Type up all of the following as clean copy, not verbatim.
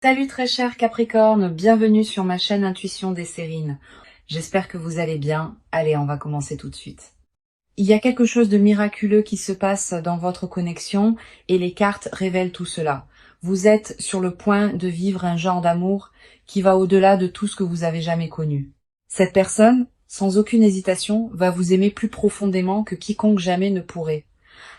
Salut très cher Capricorne, bienvenue sur ma chaîne Intuition des Sérines. J'espère que vous allez bien. Allez, on va commencer tout de suite. Il y a quelque chose de miraculeux qui se passe dans votre connexion et les cartes révèlent tout cela. Vous êtes sur le point de vivre un genre d'amour qui va au-delà de tout ce que vous avez jamais connu. Cette personne, sans aucune hésitation, va vous aimer plus profondément que quiconque jamais ne pourrait.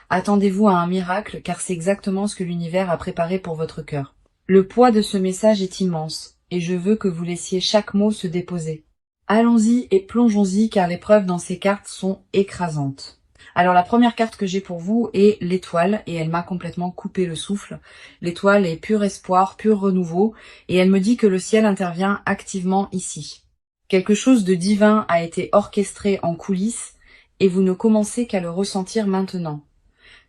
Attendez-vous à un miracle car c'est exactement ce que l'univers a préparé pour votre cœur. Le poids de ce message est immense, et je veux que vous laissiez chaque mot se déposer. Allons-y et plongeons-y car les preuves dans ces cartes sont écrasantes. Alors la première carte que j'ai pour vous est l'étoile, et elle m'a complètement coupé le souffle. L'étoile est pur espoir, pur renouveau, et elle me dit que le ciel intervient activement ici. Quelque chose de divin a été orchestré en coulisses, et vous ne commencez qu'à le ressentir maintenant.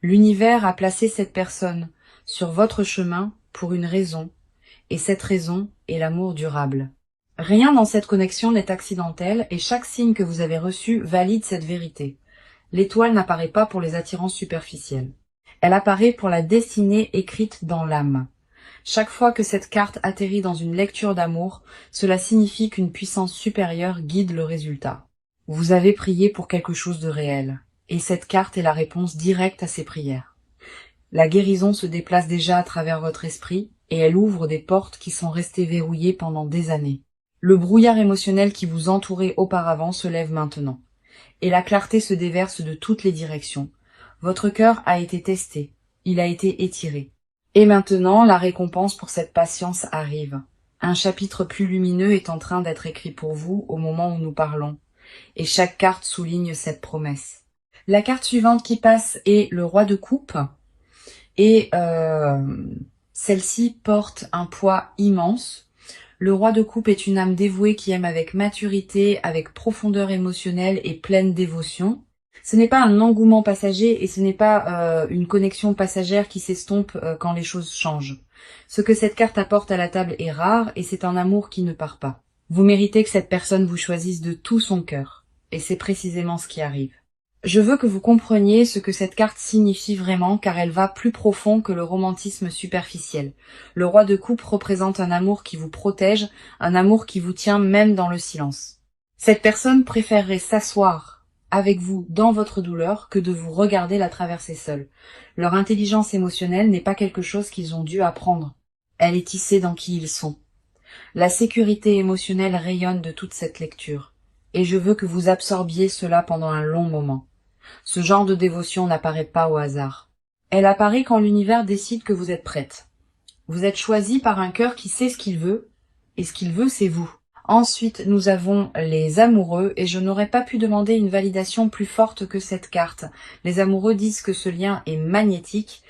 L'univers a placé cette personne sur votre chemin pour une raison, et cette raison est l'amour durable. Rien dans cette connexion n'est accidentel et chaque signe que vous avez reçu valide cette vérité. L'étoile n'apparaît pas pour les attirances superficielles. Elle apparaît pour la destinée écrite dans l'âme. Chaque fois que cette carte atterrit dans une lecture d'amour, cela signifie qu'une puissance supérieure guide le résultat. Vous avez prié pour quelque chose de réel, et cette carte est la réponse directe à ces prières. La guérison se déplace déjà à travers votre esprit, et elle ouvre des portes qui sont restées verrouillées pendant des années. Le brouillard émotionnel qui vous entourait auparavant se lève maintenant, et la clarté se déverse de toutes les directions. Votre cœur a été testé, il a été étiré. Et maintenant, la récompense pour cette patience arrive. Un chapitre plus lumineux est en train d'être écrit pour vous au moment où nous parlons, et chaque carte souligne cette promesse. La carte suivante qui passe est le roi de coupe, et celle-ci porte un poids immense. Le roi de coupe est une âme dévouée qui aime avec maturité, avec profondeur émotionnelle et pleine dévotion. Ce n'est pas un engouement passager et ce n'est pas une connexion passagère qui s'estompe quand les choses changent. Ce que cette carte apporte à la table est rare et c'est un amour qui ne part pas. Vous méritez que cette personne vous choisisse de tout son cœur. Et c'est précisément ce qui arrive. Je veux que vous compreniez ce que cette carte signifie vraiment car elle va plus profond que le romantisme superficiel. Le roi de coupe représente un amour qui vous protège, un amour qui vous tient même dans le silence. Cette personne préférerait s'asseoir avec vous dans votre douleur que de vous regarder la traverser seule. Leur intelligence émotionnelle n'est pas quelque chose qu'ils ont dû apprendre. Elle est tissée dans qui ils sont. La sécurité émotionnelle rayonne de toute cette lecture. Et je veux que vous absorbiez cela pendant un long moment. Ce genre de dévotion n'apparaît pas au hasard. Elle apparaît quand l'univers décide que vous êtes prête. Vous êtes choisi par un cœur qui sait ce qu'il veut, et ce qu'il veut, c'est vous. Ensuite, nous avons les amoureux, et je n'aurais pas pu demander une validation plus forte que cette carte. Les amoureux disent que ce lien est magnétique,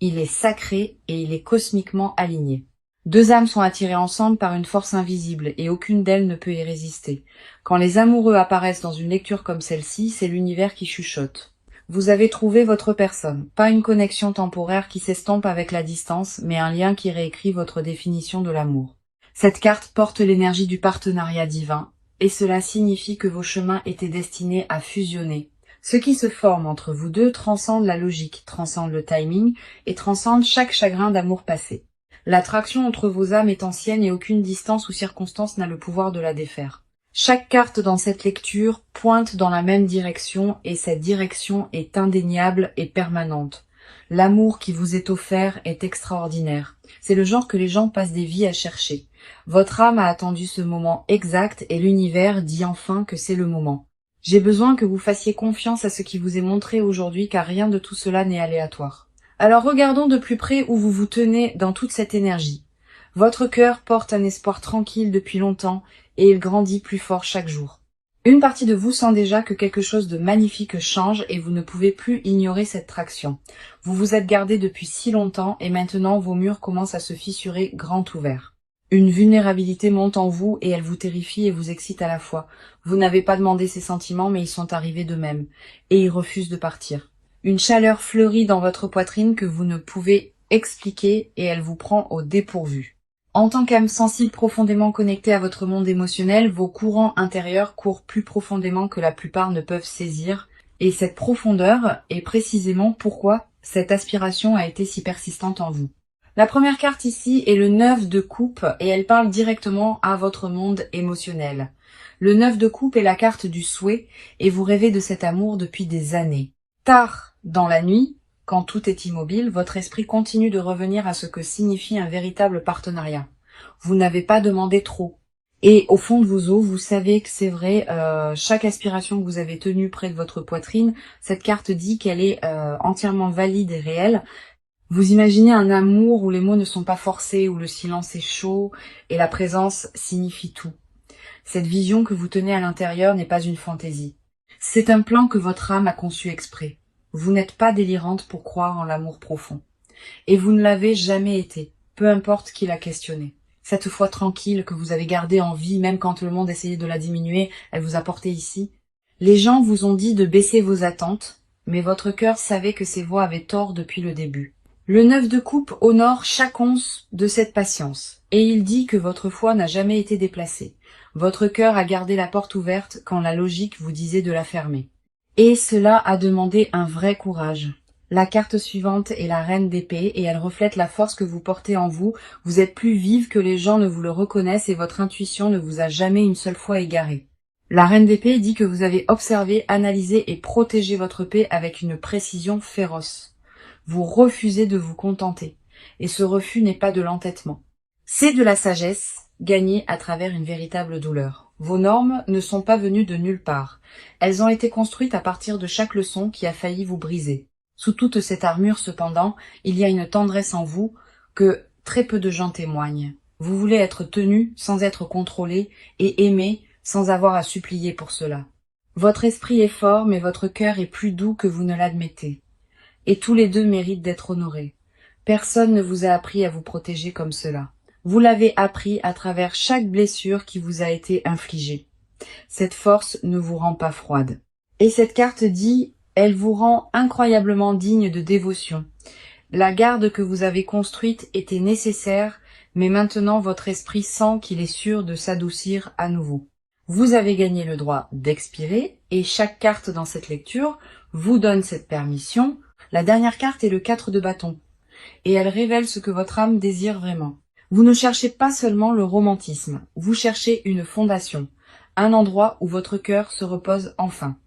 il est sacré et il est cosmiquement aligné. Deux âmes sont attirées ensemble par une force invisible et aucune d'elles ne peut y résister. Quand les amoureux apparaissent dans une lecture comme celle-ci, c'est l'univers qui chuchote. Vous avez trouvé votre personne, pas une connexion temporaire qui s'estompe avec la distance, mais un lien qui réécrit votre définition de l'amour. Cette carte porte l'énergie du partenariat divin, et cela signifie que vos chemins étaient destinés à fusionner. Ce qui se forme entre vous deux transcende la logique, transcende le timing et transcende chaque chagrin d'amour passé. L'attraction entre vos âmes est ancienne et aucune distance ou circonstance n'a le pouvoir de la défaire. Chaque carte dans cette lecture pointe dans la même direction et cette direction est indéniable et permanente. L'amour qui vous est offert est extraordinaire. C'est le genre que les gens passent des vies à chercher. Votre âme a attendu ce moment exact et l'univers dit enfin que c'est le moment. J'ai besoin que vous fassiez confiance à ce qui vous est montré aujourd'hui car rien de tout cela n'est aléatoire. Alors regardons de plus près où vous vous tenez dans toute cette énergie. Votre cœur porte un espoir tranquille depuis longtemps et il grandit plus fort chaque jour. Une partie de vous sent déjà que quelque chose de magnifique change et vous ne pouvez plus ignorer cette traction. Vous vous êtes gardé depuis si longtemps et maintenant vos murs commencent à se fissurer grand ouverts. Une vulnérabilité monte en vous et elle vous terrifie et vous excite à la fois. Vous n'avez pas demandé ces sentiments mais ils sont arrivés d'eux-mêmes et ils refusent de partir. Une chaleur fleurit dans votre poitrine que vous ne pouvez expliquer et elle vous prend au dépourvu. En tant qu'âme sensible profondément connectée à votre monde émotionnel, vos courants intérieurs courent plus profondément que la plupart ne peuvent saisir et cette profondeur est précisément pourquoi cette aspiration a été si persistante en vous. La première carte ici est le 9 de coupe et elle parle directement à votre monde émotionnel. Le 9 de coupe est la carte du souhait et vous rêvez de cet amour depuis des années. Tard dans la nuit, quand tout est immobile, votre esprit continue de revenir à ce que signifie un véritable partenariat. Vous n'avez pas demandé trop. Et au fond de vos os, vous savez que c'est vrai, chaque aspiration que vous avez tenue près de votre poitrine, cette carte dit qu'elle est entièrement valide et réelle. Vous imaginez un amour où les mots ne sont pas forcés, où le silence est chaud et la présence signifie tout. Cette vision que vous tenez à l'intérieur n'est pas une fantaisie. C'est un plan que votre âme a conçu exprès. Vous n'êtes pas délirante pour croire en l'amour profond. Et vous ne l'avez jamais été, peu importe qui l'a questionné. Cette foi tranquille que vous avez gardée en vie, même quand le monde essayait de la diminuer, elle vous a porté ici. Les gens vous ont dit de baisser vos attentes, mais votre cœur savait que ces voix avaient tort depuis le début. Le 9 de coupe honore chaque once de cette patience, et il dit que votre foi n'a jamais été déplacée. Votre cœur a gardé la porte ouverte quand la logique vous disait de la fermer. Et cela a demandé un vrai courage. La carte suivante est la reine d'épée et elle reflète la force que vous portez en vous. Vous êtes plus vive que les gens ne vous le reconnaissent et votre intuition ne vous a jamais une seule fois égaré. La reine d'épée dit que vous avez observé, analysé et protégé votre paix avec une précision féroce. Vous refusez de vous contenter. Et ce refus n'est pas de l'entêtement. C'est de la sagesse gagnée à travers une véritable douleur. Vos normes ne sont pas venues de nulle part. Elles ont été construites à partir de chaque leçon qui a failli vous briser. Sous toute cette armure, cependant, il y a une tendresse en vous que très peu de gens témoignent. Vous voulez être tenu sans être contrôlé et aimé sans avoir à supplier pour cela. Votre esprit est fort, mais votre cœur est plus doux que vous ne l'admettez. Et tous les deux méritent d'être honorés. Personne ne vous a appris à vous protéger comme cela. Vous l'avez appris à travers chaque blessure qui vous a été infligée. Cette force ne vous rend pas froide. Et cette carte dit, elle vous rend incroyablement digne de dévotion. La garde que vous avez construite était nécessaire, mais maintenant votre esprit sent qu'il est sûr de s'adoucir à nouveau. Vous avez gagné le droit d'expirer, et chaque carte dans cette lecture vous donne cette permission. La dernière carte est le 4 de bâton, et elle révèle ce que votre âme désire vraiment. Vous ne cherchez pas seulement le romantisme, vous cherchez une fondation, un endroit où votre cœur se repose enfin.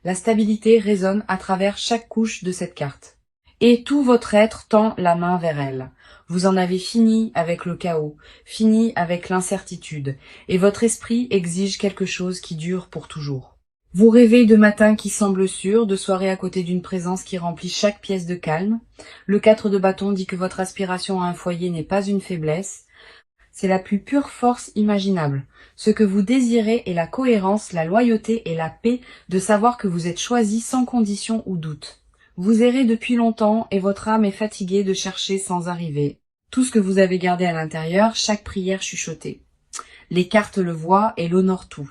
La stabilité résonne à travers chaque couche de cette carte. Et tout votre être tend la main vers elle. Vous en avez fini avec le chaos, fini avec l'incertitude, et votre esprit exige quelque chose qui dure pour toujours. Vous rêvez de matins qui semblent sûrs, de soirées à côté d'une présence qui remplit chaque pièce de calme. Le 4 de bâton dit que votre aspiration à un foyer n'est pas une faiblesse. C'est la plus pure force imaginable. Ce que vous désirez est la cohérence, la loyauté et la paix de savoir que vous êtes choisi sans condition ou doute. Vous errez depuis longtemps et votre âme est fatiguée de chercher sans arriver. Tout ce que vous avez gardé à l'intérieur, chaque prière chuchotée. Les cartes le voient et l'honorent tout.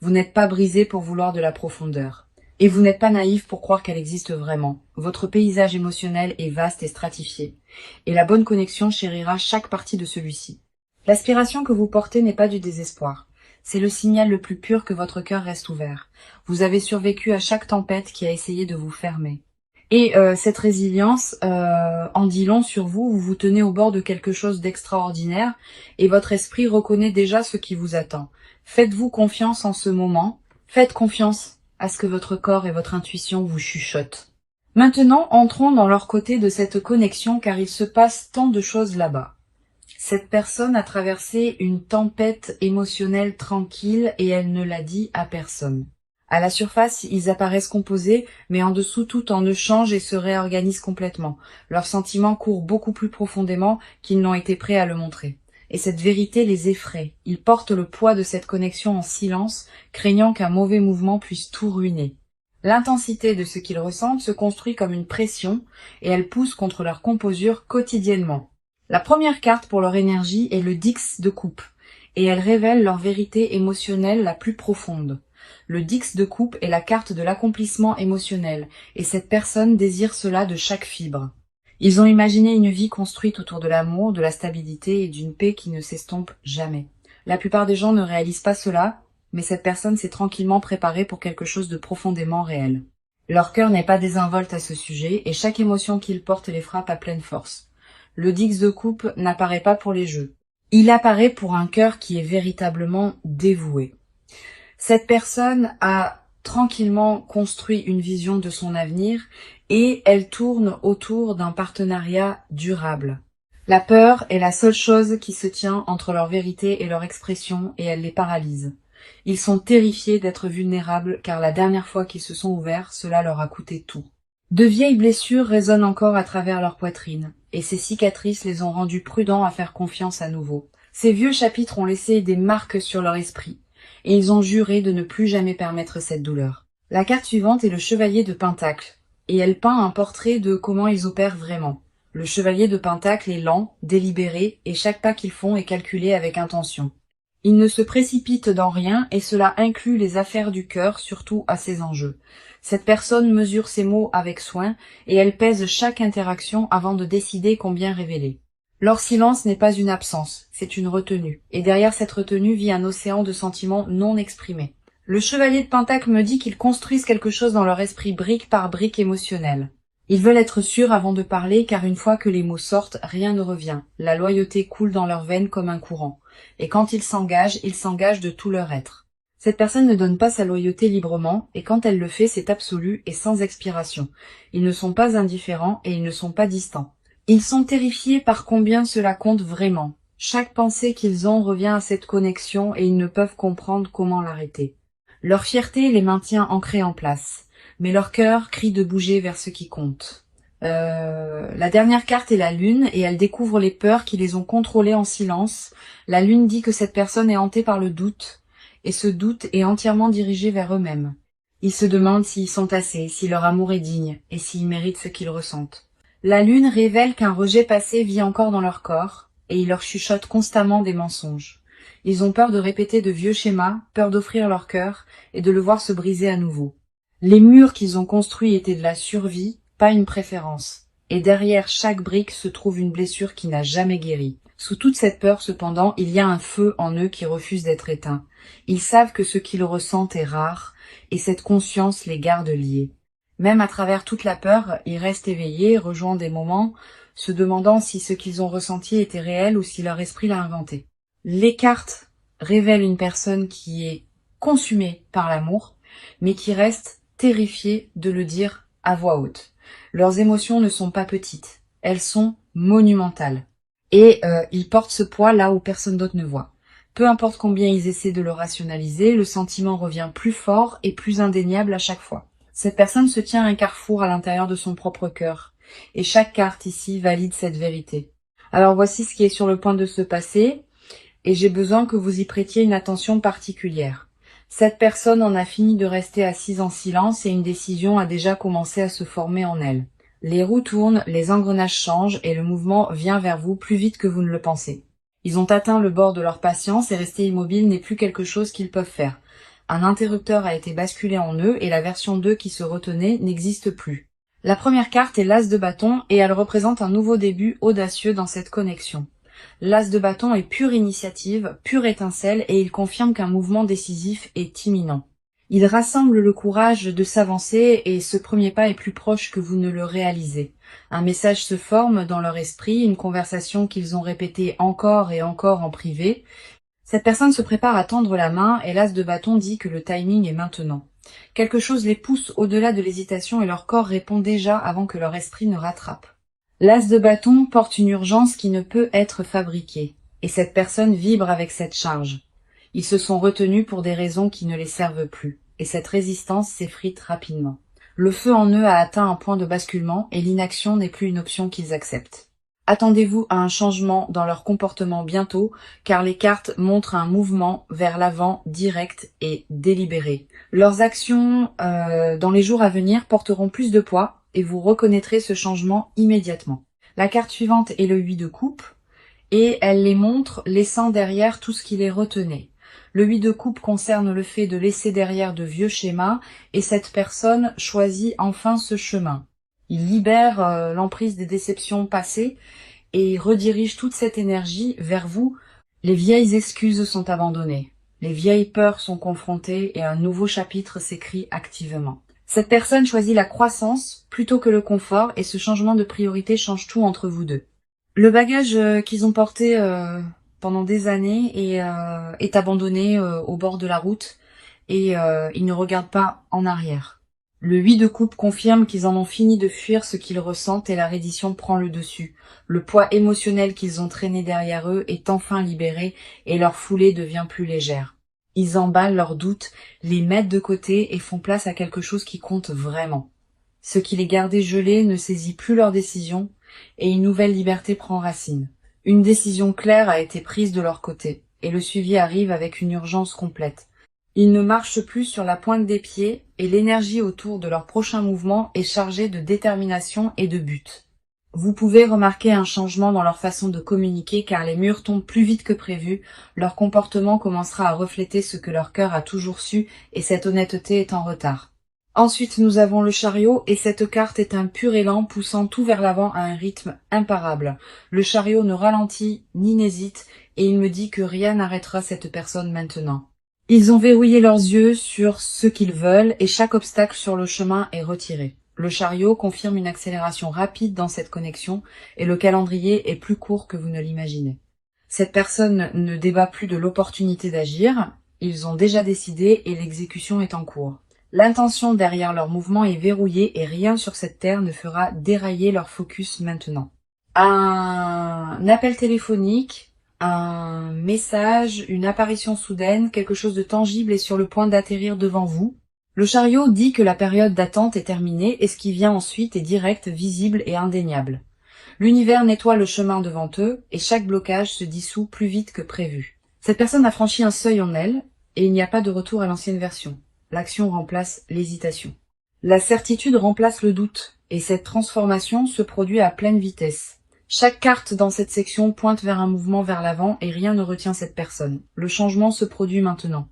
Vous n'êtes pas brisé pour vouloir de la profondeur. Et vous n'êtes pas naïf pour croire qu'elle existe vraiment. Votre paysage émotionnel est vaste et stratifié. Et la bonne connexion chérira chaque partie de celui-ci. L'aspiration que vous portez n'est pas du désespoir. C'est le signal le plus pur que votre cœur reste ouvert. Vous avez survécu à chaque tempête qui a essayé de vous fermer. Et cette résilience en dit long sur vous. Vous vous tenez au bord de quelque chose d'extraordinaire et votre esprit reconnaît déjà ce qui vous attend. Faites-vous confiance en ce moment. Faites confiance à ce que votre corps et votre intuition vous chuchotent. Maintenant, entrons dans leur côté de cette connexion car il se passe tant de choses là-bas. Cette personne a traversé une tempête émotionnelle tranquille et elle ne l'a dit à personne. À la surface, ils apparaissent composés, mais en dessous tout en eux change et se réorganise complètement. Leurs sentiments courent beaucoup plus profondément qu'ils n'ont été prêts à le montrer. Et cette vérité les effraie. Ils portent le poids de cette connexion en silence, craignant qu'un mauvais mouvement puisse tout ruiner. L'intensité de ce qu'ils ressentent se construit comme une pression, et elle pousse contre leur composure quotidiennement. La première carte pour leur énergie est le 10 de coupe, et elle révèle leur vérité émotionnelle la plus profonde. Le 10 de coupe est la carte de l'accomplissement émotionnel, et cette personne désire cela de chaque fibre. Ils ont imaginé une vie construite autour de l'amour, de la stabilité et d'une paix qui ne s'estompe jamais. La plupart des gens ne réalisent pas cela, mais cette personne s'est tranquillement préparée pour quelque chose de profondément réel. Leur cœur n'est pas désinvolte à ce sujet, et chaque émotion qu'ils portent les frappe à pleine force. Le 10 de coupe n'apparaît pas pour les jeux. Il apparaît pour un cœur qui est véritablement dévoué. Cette personne a tranquillement construit une vision de son avenir et elle tourne autour d'un partenariat durable. La peur est la seule chose qui se tient entre leur vérité et leur expression et elle les paralyse. Ils sont terrifiés d'être vulnérables car la dernière fois qu'ils se sont ouverts, cela leur a coûté tout. De vieilles blessures résonnent encore à travers leur poitrine et ces cicatrices les ont rendus prudents à faire confiance à nouveau. Ces vieux chapitres ont laissé des marques sur leur esprit et ils ont juré de ne plus jamais permettre cette douleur. La carte suivante est le chevalier de Pentacle et elle peint un portrait de comment ils opèrent vraiment. Le chevalier de Pentacle est lent, délibéré, et chaque pas qu'ils font est calculé avec intention. Ils ne se précipitent dans rien, et cela inclut les affaires du cœur, surtout à ses enjeux. Cette personne mesure ses mots avec soin, et elle pèse chaque interaction avant de décider combien révéler. Leur silence n'est pas une absence, c'est une retenue, et derrière cette retenue vit un océan de sentiments non exprimés. Le chevalier de Pentacle me dit qu'ils construisent quelque chose dans leur esprit brique par brique émotionnelle. Ils veulent être sûrs avant de parler car une fois que les mots sortent, rien ne revient. La loyauté coule dans leurs veines comme un courant. Et quand ils s'engagent de tout leur être. Cette personne ne donne pas sa loyauté librement et quand elle le fait, c'est absolu et sans expiration. Ils ne sont pas indifférents et ils ne sont pas distants. Ils sont terrifiés par combien cela compte vraiment. Chaque pensée qu'ils ont revient à cette connexion et ils ne peuvent comprendre comment l'arrêter. Leur fierté les maintient ancrés en place. Mais leur cœur crie de bouger vers ce qui compte. La dernière carte est la lune et elle découvre les peurs qui les ont contrôlés en silence. La lune dit que cette personne est hantée par le doute et ce doute est entièrement dirigé vers eux-mêmes. Ils se demandent s'ils sont assez, si leur amour est digne et s'ils méritent ce qu'ils ressentent. La lune révèle qu'un rejet passé vit encore dans leur corps et il leur chuchote constamment des mensonges. Ils ont peur de répéter de vieux schémas, peur d'offrir leur cœur et de le voir se briser à nouveau. Les murs qu'ils ont construits étaient de la survie, pas une préférence. Et derrière chaque brique se trouve une blessure qui n'a jamais guéri. Sous toute cette peur, cependant, il y a un feu en eux qui refuse d'être éteint. Ils savent que ce qu'ils ressentent est rare, et cette conscience les garde liés. Même à travers toute la peur, ils restent éveillés, rejoignent des moments, se demandant si ce qu'ils ont ressenti était réel ou si leur esprit l'a inventé. Les cartes révèlent une personne qui est consumée par l'amour, mais qui reste terrifiés de le dire à voix haute. Leurs émotions ne sont pas petites, elles sont monumentales. Et ils portent ce poids là où personne d'autre ne voit. Peu importe combien ils essaient de le rationaliser, le sentiment revient plus fort et plus indéniable à chaque fois. Cette personne se tient à un carrefour à l'intérieur de son propre cœur. Et chaque carte ici valide cette vérité. Alors voici ce qui est sur le point de se passer, et j'ai besoin que vous y prêtiez une attention particulière. Cette personne en a fini de rester assise en silence et une décision a déjà commencé à se former en elle. Les roues tournent, les engrenages changent et le mouvement vient vers vous plus vite que vous ne le pensez. Ils ont atteint le bord de leur patience et rester immobile n'est plus quelque chose qu'ils peuvent faire. Un interrupteur a été basculé en eux et la version 2 qui se retenait n'existe plus. La première carte est l'As de bâton et elle représente un nouveau début audacieux dans cette connexion. L'As de bâton est pure initiative, pure étincelle et il confirme qu'un mouvement décisif est imminent. Il rassemble le courage de s'avancer et ce premier pas est plus proche que vous ne le réalisez. Un message se forme dans leur esprit, une conversation qu'ils ont répétée encore et encore en privé. Cette personne se prépare à tendre la main et l'As de bâton dit que le timing est maintenant. Quelque chose les pousse au-delà de l'hésitation et leur corps répond déjà avant que leur esprit ne rattrape. L'As de bâton porte une urgence qui ne peut être fabriquée, et cette personne vibre avec cette charge. Ils se sont retenus pour des raisons qui ne les servent plus, et cette résistance s'effrite rapidement. Le feu en eux a atteint un point de basculement, et l'inaction n'est plus une option qu'ils acceptent. Attendez-vous à un changement dans leur comportement bientôt, car les cartes montrent un mouvement vers l'avant direct et délibéré. Leurs actions dans les jours à venir porteront plus de poids, et vous reconnaîtrez ce changement immédiatement. La carte suivante est le 8 de coupe, et elle les montre laissant derrière tout ce qui les retenait. Le 8 de coupe concerne le fait de laisser derrière de vieux schémas, et cette personne choisit enfin ce chemin. Il libère l'emprise des déceptions passées, et redirige toute cette énergie vers vous. Les vieilles excuses sont abandonnées, les vieilles peurs sont confrontées, et un nouveau chapitre s'écrit activement. Cette personne choisit la croissance plutôt que le confort et ce changement de priorité change tout entre vous deux. Le bagage qu'ils ont porté pendant des années est abandonné au bord de la route et ils ne regardent pas en arrière. Le 8 de coupe confirme qu'ils en ont fini de fuir ce qu'ils ressentent et la reddition prend le dessus. Le poids émotionnel qu'ils ont traîné derrière eux est enfin libéré et leur foulée devient plus légère. Ils emballent leurs doutes, les mettent de côté et font place à quelque chose qui compte vraiment. Ce qui les gardait gelés ne saisit plus leur décision et une nouvelle liberté prend racine. Une décision claire a été prise de leur côté et le suivi arrive avec une urgence complète. Ils ne marchent plus sur la pointe des pieds et l'énergie autour de leur prochain mouvement est chargée de détermination et de but. Vous pouvez remarquer un changement dans leur façon de communiquer car les murs tombent plus vite que prévu, leur comportement commencera à refléter ce que leur cœur a toujours su et cette honnêteté est en retard. Ensuite, nous avons le chariot et cette carte est un pur élan poussant tout vers l'avant à un rythme imparable. Le chariot ne ralentit ni n'hésite et il me dit que rien n'arrêtera cette personne maintenant. Ils ont verrouillé leurs yeux sur ce qu'ils veulent et chaque obstacle sur le chemin est retiré. Le chariot confirme une accélération rapide dans cette connexion et le calendrier est plus court que vous ne l'imaginez. Cette personne ne débat plus de l'opportunité d'agir, ils ont déjà décidé et l'exécution est en cours. L'intention derrière leur mouvement est verrouillée et rien sur cette terre ne fera dérailler leur focus maintenant. Un appel téléphonique, un message, une apparition soudaine, quelque chose de tangible est sur le point d'atterrir devant vous. Le chariot dit que la période d'attente est terminée et ce qui vient ensuite est direct, visible et indéniable. L'univers nettoie le chemin devant eux et chaque blocage se dissout plus vite que prévu. Cette personne a franchi un seuil en elle et il n'y a pas de retour à l'ancienne version. L'action remplace l'hésitation. La certitude remplace le doute et cette transformation se produit à pleine vitesse. Chaque carte dans cette section pointe vers un mouvement vers l'avant et rien ne retient cette personne. Le changement se produit maintenant.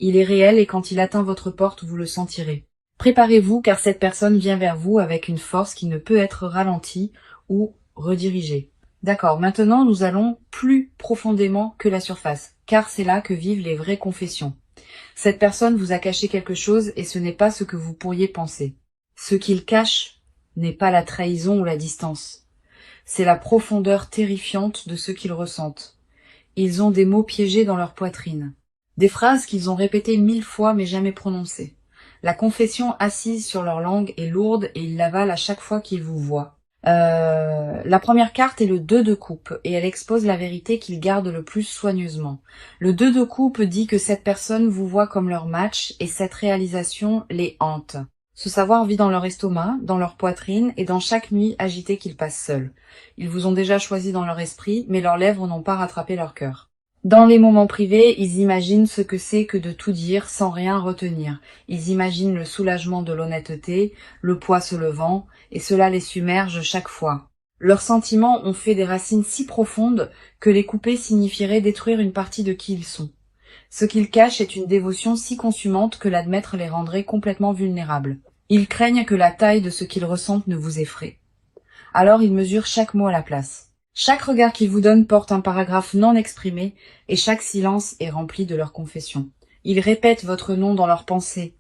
Il est réel et quand il atteint votre porte, vous le sentirez. Préparez-vous car cette personne vient vers vous avec une force qui ne peut être ralentie ou redirigée. D'accord, maintenant nous allons plus profondément que la surface, car c'est là que vivent les vraies confessions. Cette personne vous a caché quelque chose et ce n'est pas ce que vous pourriez penser. Ce qu'il cache n'est pas la trahison ou la distance. C'est la profondeur terrifiante de ce qu'ils ressentent. Ils ont des mots piégés dans leur poitrine. Des phrases qu'ils ont répétées 1000 fois mais jamais prononcées. La confession assise sur leur langue est lourde et ils l'avalent à chaque fois qu'ils vous voient. La première carte est le 2 de coupe et elle expose la vérité qu'ils gardent le plus soigneusement. Le 2 de coupe dit que cette personne vous voit comme leur match et cette réalisation les hante. Ce savoir vit dans leur estomac, dans leur poitrine et dans chaque nuit agitée qu'ils passent seuls. Ils vous ont déjà choisi dans leur esprit, mais leurs lèvres n'ont pas rattrapé leur cœur. Dans les moments privés, ils imaginent ce que c'est que de tout dire sans rien retenir. Ils imaginent le soulagement de l'honnêteté, le poids se levant, et cela les submerge chaque fois. Leurs sentiments ont fait des racines si profondes que les couper signifierait détruire une partie de qui ils sont. Ce qu'ils cachent est une dévotion si consumante que l'admettre les rendrait complètement vulnérables. Ils craignent que la taille de ce qu'ils ressentent ne vous effraie. Alors ils mesurent chaque mot à la place. Chaque regard qu'ils vous donnent porte un paragraphe non exprimé et chaque silence est rempli de leur confession. Ils répètent votre nom dans leurs pensées,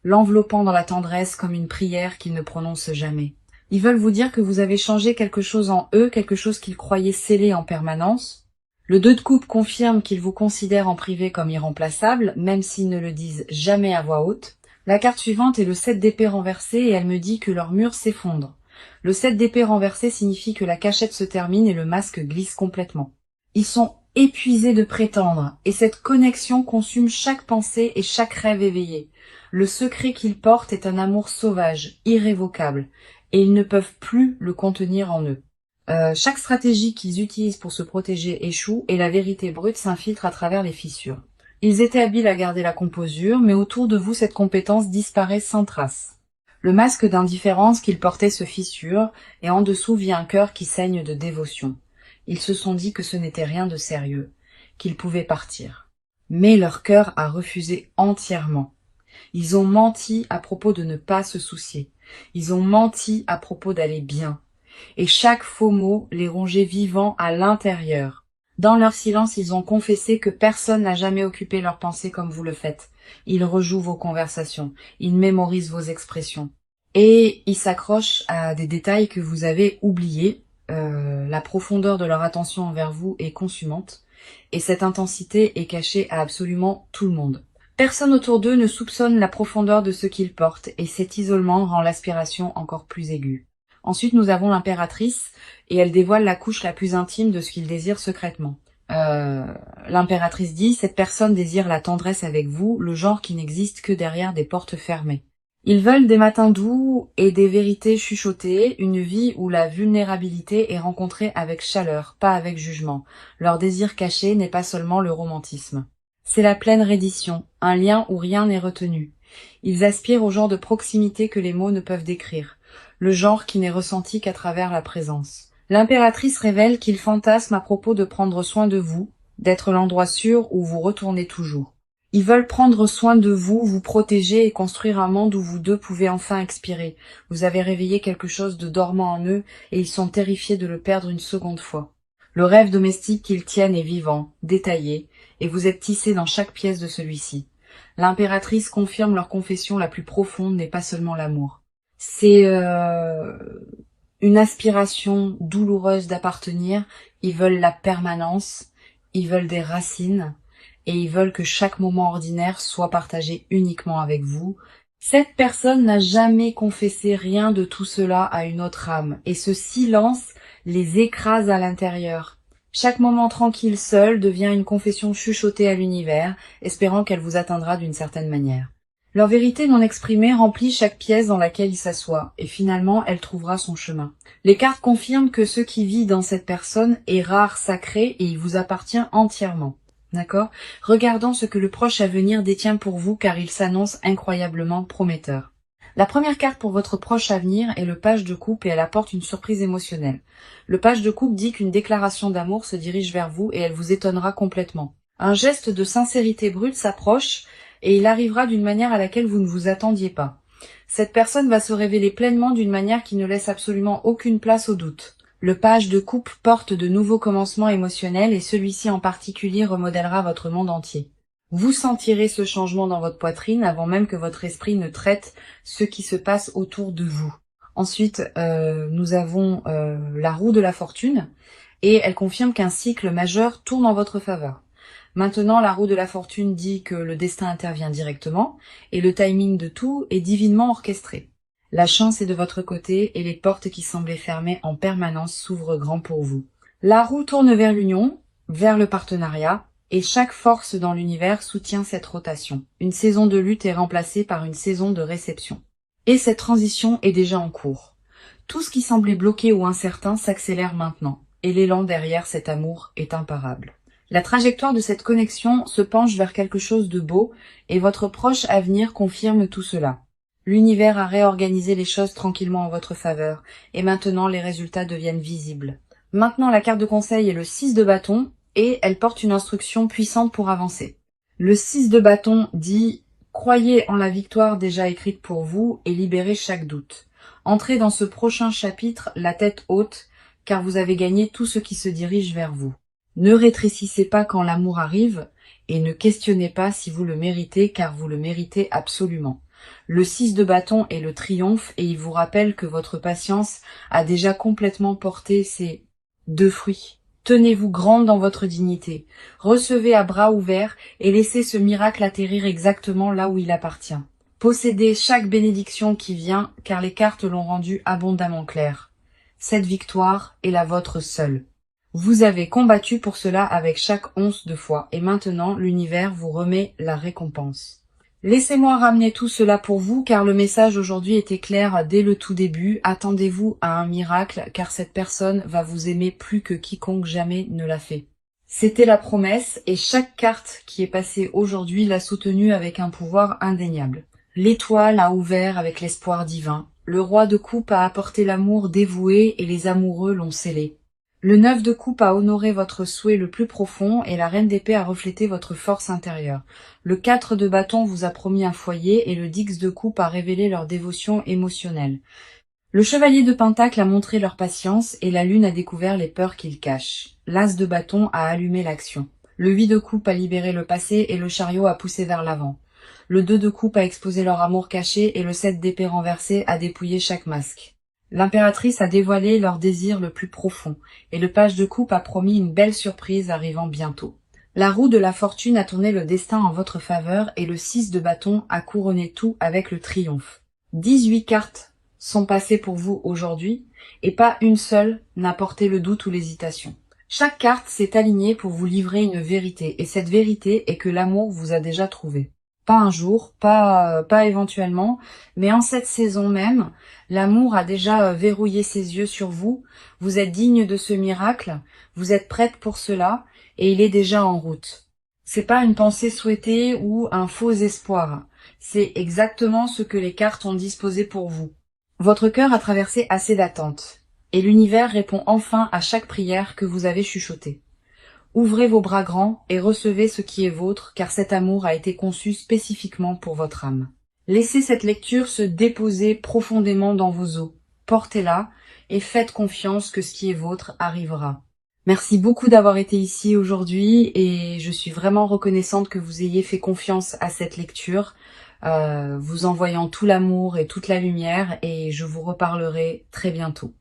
l'enveloppant dans la tendresse comme une prière qu'ils ne prononcent jamais. Ils veulent vous dire que vous avez changé quelque chose en eux, quelque chose qu'ils croyaient scellé en permanence. Le 2 de coupe confirme qu'ils vous considèrent en privé comme irremplaçable, même s'ils ne le disent jamais à voix haute. La carte suivante est le 7 d'épée renversé et elle me dit que leur mur s'effondre. Le 7 d'épée renversé signifie que la cachette se termine et le masque glisse complètement. Ils sont épuisés de prétendre, et cette connexion consume chaque pensée et chaque rêve éveillé. Le secret qu'ils portent est un amour sauvage, irrévocable, et ils ne peuvent plus le contenir en eux. Chaque stratégie qu'ils utilisent pour se protéger échoue, et la vérité brute s'infiltre à travers les fissures. Ils étaient habiles à garder la composure, mais autour de vous cette compétence disparaît sans trace. Le masque d'indifférence qu'ils portaient se fissure, et en dessous vit un cœur qui saigne de dévotion. Ils se sont dit que ce n'était rien de sérieux, qu'ils pouvaient partir. Mais leur cœur a refusé entièrement. Ils ont menti à propos de ne pas se soucier. Ils ont menti à propos d'aller bien. Et chaque faux mot les rongeait vivants à l'intérieur. Dans leur silence, ils ont confessé que personne n'a jamais occupé leurs pensées comme vous le faites. Ils rejouent vos conversations, ils mémorisent vos expressions. Et ils s'accrochent à des détails que vous avez oubliés, la profondeur de leur attention envers vous est consumante, et cette intensité est cachée à absolument tout le monde. Personne autour d'eux ne soupçonne la profondeur de ce qu'ils portent, et cet isolement rend l'aspiration encore plus aiguë. Ensuite, nous avons l'impératrice, et elle dévoile la couche la plus intime de ce qu'ils désirent secrètement. L'impératrice dit, cette personne désire la tendresse avec vous, le genre qui n'existe que derrière des portes fermées. Ils veulent des matins doux et des vérités chuchotées, une vie où la vulnérabilité est rencontrée avec chaleur, pas avec jugement. Leur désir caché n'est pas seulement le romantisme. C'est la pleine reddition, un lien où rien n'est retenu. Ils aspirent au genre de proximité que les mots ne peuvent décrire, le genre qui n'est ressenti qu'à travers la présence. L'impératrice révèle qu'ils fantasment à propos de prendre soin de vous, d'être l'endroit sûr où vous retournez toujours. Ils veulent prendre soin de vous, vous protéger et construire un monde où vous deux pouvez enfin expirer. Vous avez réveillé quelque chose de dormant en eux et ils sont terrifiés de le perdre une seconde fois. Le rêve domestique qu'ils tiennent est vivant, détaillé, et vous êtes tissé dans chaque pièce de celui-ci. L'impératrice confirme leur confession la plus profonde n'est pas seulement l'amour. C'est une aspiration douloureuse d'appartenir, ils veulent la permanence, ils veulent des racines, et ils veulent que chaque moment ordinaire soit partagé uniquement avec vous. Cette personne n'a jamais confessé rien de tout cela à une autre âme, et ce silence les écrase à l'intérieur. Chaque moment tranquille seul devient une confession chuchotée à l'univers, espérant qu'elle vous atteindra d'une certaine manière. Leur vérité non exprimée remplit chaque pièce dans laquelle il s'assoit, et finalement elle trouvera son chemin. Les cartes confirment que ce qui vit dans cette personne est rare, sacré, et il vous appartient entièrement. D'accord ? Regardons ce que le proche à venir détient pour vous, car il s'annonce incroyablement prometteur. La première carte pour votre proche à venir est le page de coupe et elle apporte une surprise émotionnelle. Le page de coupe dit qu'une déclaration d'amour se dirige vers vous et elle vous étonnera complètement. Un geste de sincérité brute s'approche et il arrivera d'une manière à laquelle vous ne vous attendiez pas. Cette personne va se révéler pleinement d'une manière qui ne laisse absolument aucune place au doute. Le page de coupe porte de nouveaux commencements émotionnels et celui-ci en particulier remodèlera votre monde entier. Vous sentirez ce changement dans votre poitrine avant même que votre esprit ne traite ce qui se passe autour de vous. Ensuite, nous avons la roue de la fortune et elle confirme qu'un cycle majeur tourne en votre faveur. Maintenant, la roue de la fortune dit que le destin intervient directement et le timing de tout est divinement orchestré. La chance est de votre côté et les portes qui semblaient fermées en permanence s'ouvrent grand pour vous. La roue tourne vers l'union, vers le partenariat, et chaque force dans l'univers soutient cette rotation. Une saison de lutte est remplacée par une saison de réception. Et cette transition est déjà en cours. Tout ce qui semblait bloqué ou incertain s'accélère maintenant, et l'élan derrière cet amour est imparable. La trajectoire de cette connexion se penche vers quelque chose de beau, et votre proche avenir confirme tout cela. L'univers a réorganisé les choses tranquillement en votre faveur, et maintenant les résultats deviennent visibles. Maintenant la carte de conseil est le 6 de bâton, et elle porte une instruction puissante pour avancer. Le 6 de bâton dit « Croyez en la victoire déjà écrite pour vous et libérez chaque doute. Entrez dans ce prochain chapitre la tête haute, car vous avez gagné tout ce qui se dirige vers vous. Ne rétrécissez pas quand l'amour arrive, et ne questionnez pas si vous le méritez, car vous le méritez absolument. Le 6 de bâton est le triomphe, et il vous rappelle que votre patience a déjà complètement porté ses 2 fruits. Tenez-vous grande dans votre dignité, recevez à bras ouverts et laissez ce miracle atterrir exactement là où il appartient. Possédez chaque bénédiction qui vient, car les cartes l'ont rendu abondamment clair. Cette victoire est la vôtre seule. Vous avez combattu pour cela avec chaque once de foi, et maintenant l'univers vous remet la récompense. Laissez-moi ramener tout cela pour vous, car le message aujourd'hui était clair dès le tout début. Attendez-vous à un miracle, car cette personne va vous aimer plus que quiconque jamais ne l'a fait. C'était la promesse, et chaque carte qui est passée aujourd'hui l'a soutenue avec un pouvoir indéniable. L'étoile a ouvert avec l'espoir divin. Le roi de coupe a apporté l'amour dévoué, et les amoureux l'ont scellé. Le 9 de coupe a honoré votre souhait le plus profond et la reine d'épée a reflété votre force intérieure. Le 4 de bâton vous a promis un foyer et le 10 de coupe a révélé leur dévotion émotionnelle. Le chevalier de pentacle a montré leur patience et la lune a découvert les peurs qu'ils cachent. L'as de bâton a allumé l'action. Le 8 de coupe a libéré le passé et le chariot a poussé vers l'avant. Le 2 de coupe a exposé leur amour caché et le 7 d'épée renversé a dépouillé chaque masque. L'impératrice a dévoilé leur désir le plus profond, et le page de coupe a promis une belle surprise arrivant bientôt. La roue de la fortune a tourné le destin en votre faveur et le 6 de bâton a couronné tout avec le triomphe. 18 cartes sont passées pour vous aujourd'hui et pas une seule n'a porté le doute ou l'hésitation. Chaque carte s'est alignée pour vous livrer une vérité et cette vérité est que l'amour vous a déjà trouvé. Pas un jour, pas éventuellement, mais en cette saison même, l'amour a déjà verrouillé ses yeux sur vous, vous êtes digne de ce miracle, vous êtes prête pour cela, et il est déjà en route. C'est pas une pensée souhaitée ou un faux espoir, c'est exactement ce que les cartes ont disposé pour vous. Votre cœur a traversé assez d'attentes, et l'univers répond enfin à chaque prière que vous avez chuchotée. Ouvrez vos bras grands et recevez ce qui est vôtre, car cet amour a été conçu spécifiquement pour votre âme. Laissez cette lecture se déposer profondément dans vos os. Portez-la et faites confiance que ce qui est vôtre arrivera. Merci beaucoup d'avoir été ici aujourd'hui et je suis vraiment reconnaissante que vous ayez fait confiance à cette lecture, vous envoyant tout l'amour et toute la lumière et je vous reparlerai très bientôt.